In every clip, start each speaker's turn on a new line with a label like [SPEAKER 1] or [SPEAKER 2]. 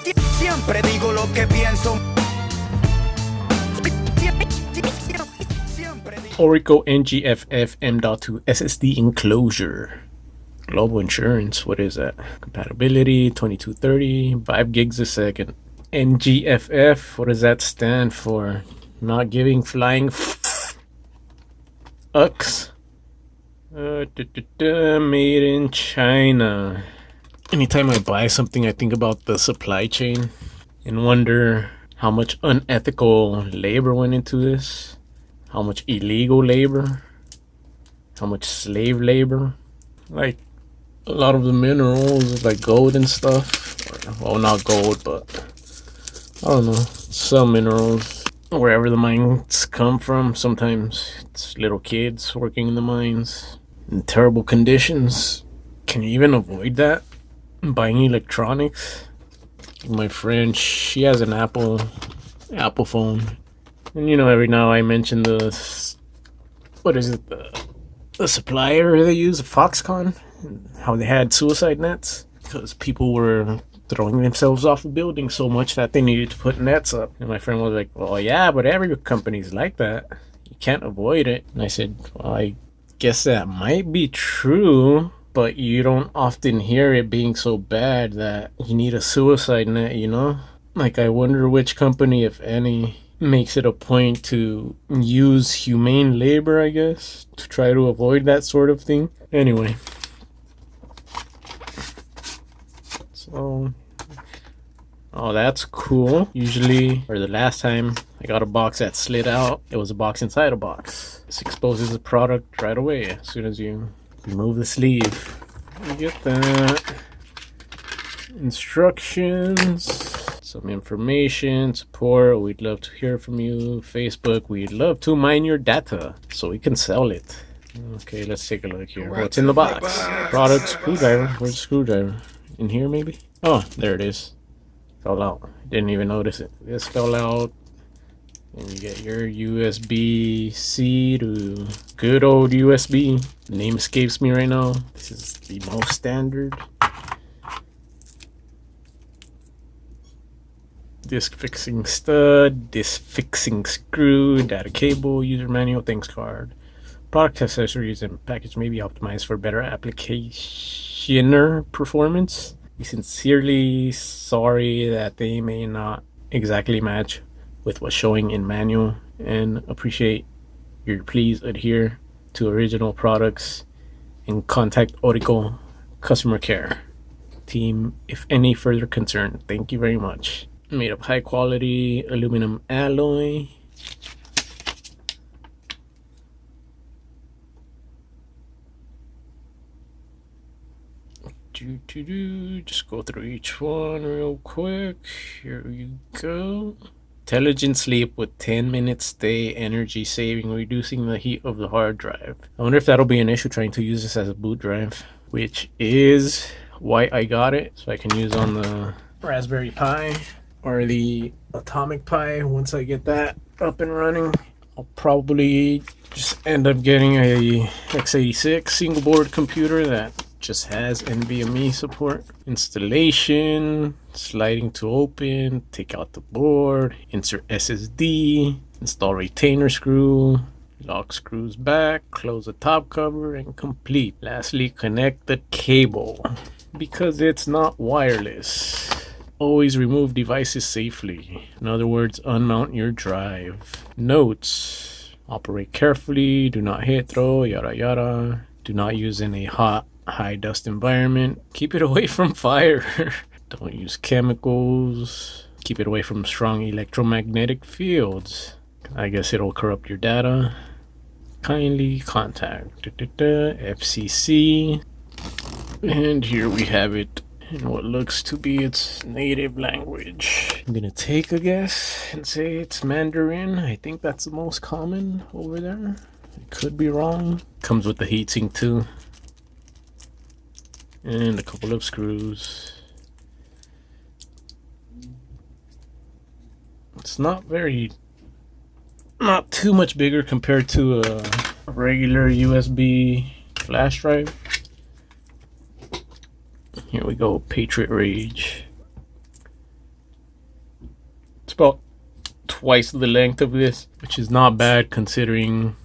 [SPEAKER 1] Siempre digo lo que pienso.
[SPEAKER 2] ORICO NGFF M.2 SSD Enclosure. Global insurance, what is that? Compatibility 2230, 5 gigs a second. NGFF, what does that stand for? Not giving flying fucks. Made in China. Anytime I buy something, I think about the supply chain and wonder how much unethical labor went into this, how much illegal labor, how much slave labor. Like a lot of the minerals, like gold and stuff, well, not gold, but I don't know, some minerals, wherever the mines come from. Sometimes it's little kids working in the mines in terrible conditions. Can you even avoid that? Buying electronics? My friend, she has an Apple phone, and you know, every now I mention the, what is it, the supplier they use, Foxconn, how they had suicide nets because people were throwing themselves off a building so much that they needed to put nets up. And my friend was like, well, yeah, but every company's like that, you can't avoid it. And I said, well, I guess that might be true, but you don't often hear it being so bad that you need a suicide net, you know? Like, I wonder which company, if any, makes it a point to use humane labor, I guess, to try to avoid that sort of thing. Anyway. So, oh, that's cool. Usually, or the last time I got a box that slid out, it was a box inside a box. This exposes the product right away as soon as you remove the sleeve. You get that. Instructions, some information, support. We'd love to hear from you. Facebook, we'd love to mine your data so we can sell it. Okay, let's take a look here. What's in the box? Product, screwdriver. Where's the screwdriver? In here, maybe? Oh, there it is. Fell out. Didn't even notice it. This fell out. And you get your USB-C to good old USB. The name escapes me right now. This is the most standard. Disk fixing stud, disk fixing screw, data cable, user manual, thanks card. Product accessories and package may be optimized for better applicationer performance. We sincerely sorry that they may not exactly match with what's showing in manual, and appreciate your please adhere to original products and contact ORICO customer care team if any further concern. Thank you very much. Made of high quality aluminum alloy. Just go through each one real quick. Here you go. Intelligent sleep with 10 minutes stay, energy saving, reducing the heat of the hard drive. I wonder if that'll be an issue trying to use this as a boot drive, which is why I got it, so I can use on the Raspberry Pi or the Atomic Pi. Once I get that up and running, I'll probably just end up getting a x86 single board computer that just has NVMe support. Installation, sliding to open, take out the board, insert SSD, install retainer screw, lock screws back, close the top cover, and complete. Lastly, connect the cable because it's not wireless. Always remove devices safely. In other words, unmount your drive. Notes: operate carefully, do not hit, throw, yada yada. Do not use in a hot, high dust environment. Keep it away from fire. Don't use chemicals. Keep it away from strong electromagnetic fields. I guess it'll corrupt your data. Kindly contact FCC. And here we have it in what looks to be its native language. I'm gonna take a guess and say it's Mandarin. I think that's the most common over there. I could be wrong. Comes with the heatsink too. And a couple of screws. It's not too much bigger compared to a regular USB flash drive. Here we go, Patriot Rage. about twice the length of this, which is not bad considering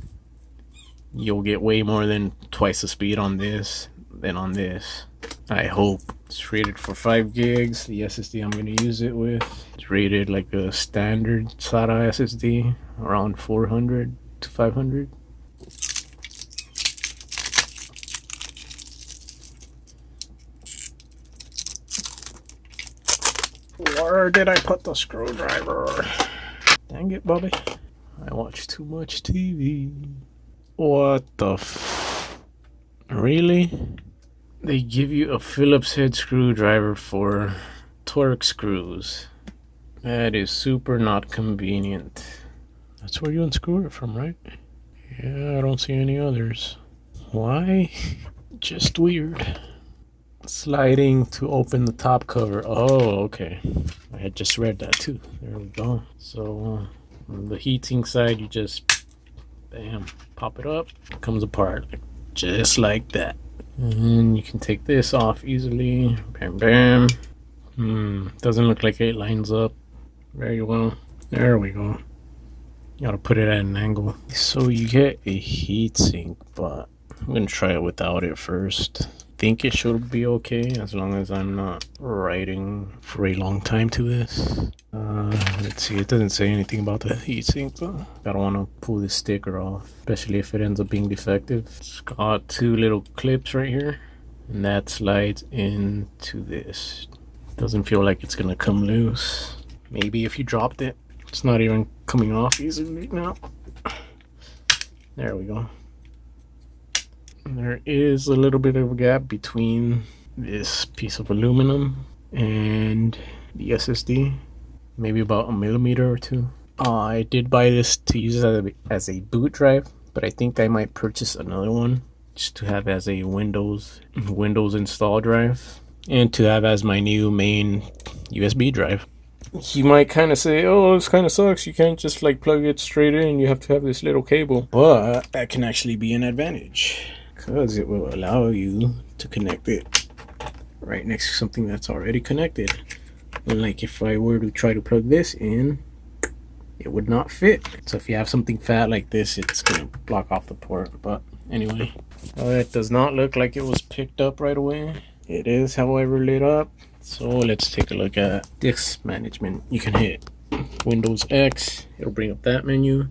[SPEAKER 2] you'll get way more than twice the speed on this than on this. I hope. It's rated for 5 gigs. The SSD I'm going to use it with, it's rated like a standard SATA SSD, around 400 to 500. Where did I put the screwdriver? Dang it, Bobby. I watch too much TV. What the Really? They give you a Phillips head screwdriver for Torx screws. That is super not convenient. That's where you unscrew it from, right? Yeah, I don't see any others. Why? Just weird. Sliding to open the top cover. Oh, okay. I had just read that too. There we go. So on the heatsink side, you just bam, pop it up. It comes apart just like that. And you can take this off easily. Bam, bam. Doesn't look like it lines up very well. There we go. You gotta put it at an angle. So you get a heatsink, but I'm gonna try it without it first. Think it should be okay as long as I'm not writing for a long time to this. Let's see, it doesn't say anything about the heatsink, but I don't want to pull this sticker off, especially if it ends up being defective. It's got 2 little clips right here, and that slides into this. Doesn't feel like it's gonna come loose. Maybe if you dropped it. It's not even coming off easily now. There we go. There is a little bit of a gap between this piece of aluminum and the SSD, maybe about 1 millimeter or 2. I did buy this to use as a boot drive, but I think I might purchase another one just to have as a Windows install drive and to have as my new main USB drive. You might kind of say, oh, this kind of sucks, you can't just like plug it straight in, you have to have this little cable. But that can actually be an advantage, because it will allow you to connect it right next to something that's already connected. Unlike if I were to try to plug this in, it would not fit. So if you have something fat like this, it's gonna block off the port. But anyway, it does not look like it was picked up right away. It is, however, lit up. So let's take a look at disk management. You can hit Windows X, it'll bring up that menu.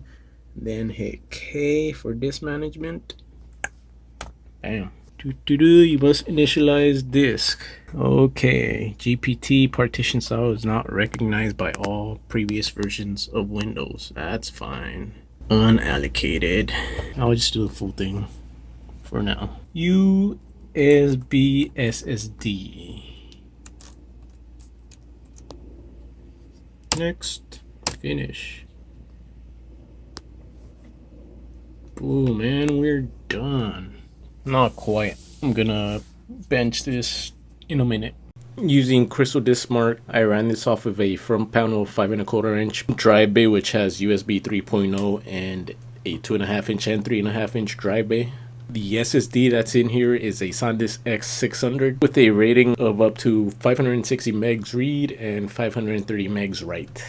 [SPEAKER 2] Then hit K for disk management. Bam. You must initialize disk. Okay, GPT partition style is not recognized by all previous versions of Windows. That's fine. Unallocated. I'll just do the full thing for now. USB SSD. Next, finish. Boom, man, we're done. Not quite. I'm gonna bench this in a minute. Using Crystal Disk Smart, I ran this off of a front panel 5¼ inch drive bay, which has USB 3.0 and a 2.5 inch and 3.5 inch drive bay. The SSD that's in here is a SanDisk X600 with a rating of up to 560 megs read and 530 megs write.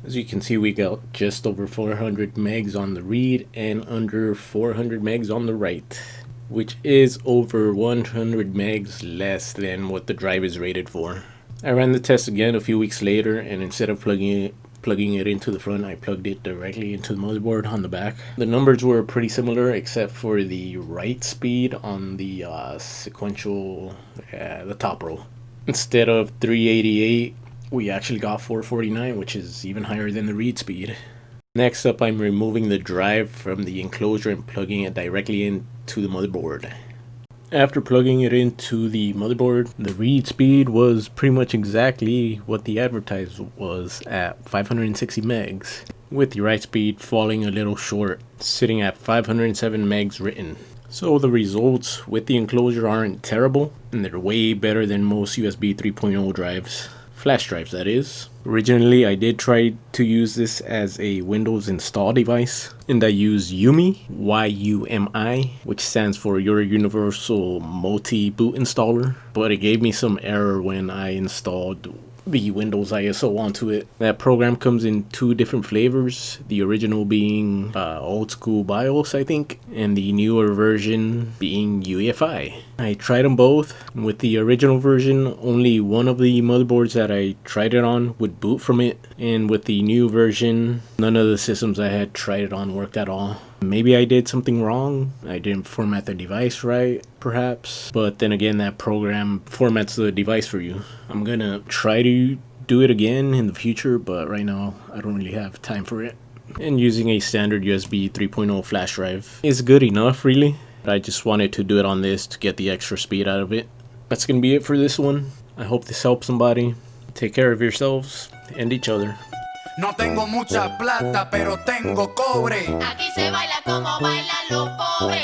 [SPEAKER 2] As you can see, we got just over 400 megs on the read and under 400 megs on the write, which is over 100 megs less than what the drive is rated for. I ran the test again a few weeks later, and instead of plugging it into the front, I plugged it directly into the motherboard on the back. The numbers were pretty similar except for the write speed on the sequential, the top row. Instead of 388, we actually got 449, which is even higher than the read speed. Next up, I'm removing the drive from the enclosure and plugging it directly into the motherboard. After plugging it into the motherboard, the read speed was pretty much exactly what the advertised was at 560 megs, with the write speed falling a little short, sitting at 507 megs written. So the results with the enclosure aren't terrible, and they're way better than most USB 3.0 drives. Flash drives, that is. Originally, I did try to use this as a Windows install device, and I used YUMI, Y-U-M-I, which stands for Your Universal Multi-Boot Installer, but it gave me some error when I installed the Windows ISO onto it. That program comes in 2 different flavors, the original being old school BIOS, I think, and the newer version being UEFI. I tried them both. With the original version, only one of the motherboards that I tried it on would boot from it, and with the new version, none of the systems I had tried it on worked at all. Maybe I did something wrong. I didn't format the device right, perhaps. But then again, that program formats the device for you. I'm gonna try to do it again in the future, but right now I don't really have time for it. And using a standard USB 3.0 flash drive is good enough, really. I just wanted to do it on this to get the extra speed out of it. That's gonna be it for this one. I hope this helps somebody. Take care of yourselves and each other.
[SPEAKER 1] No tengo mucha plata, pero tengo cobre.
[SPEAKER 3] Aquí se baila como bailan los pobres.